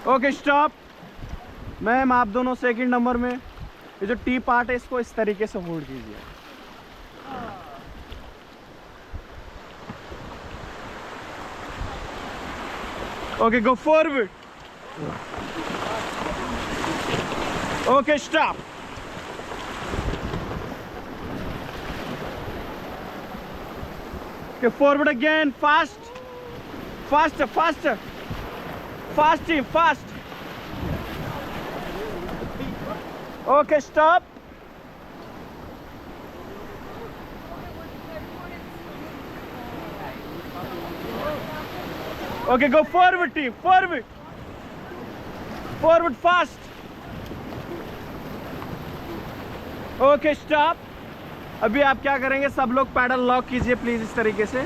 Okay stop. Ma'am आप दोनों second number में ये जो टी पार्ट है इसको इस तरीके से होल्ड कीजिए। Okay go forward. Okay stop. Okay forward again, fast fast fast fast fast. Okay stop. Okay go forward team, forward forward fast. Okay stop. अभी आप क्या करेंगे, सब लोग पैडल लॉक कीजिए प्लीज इस तरीके से।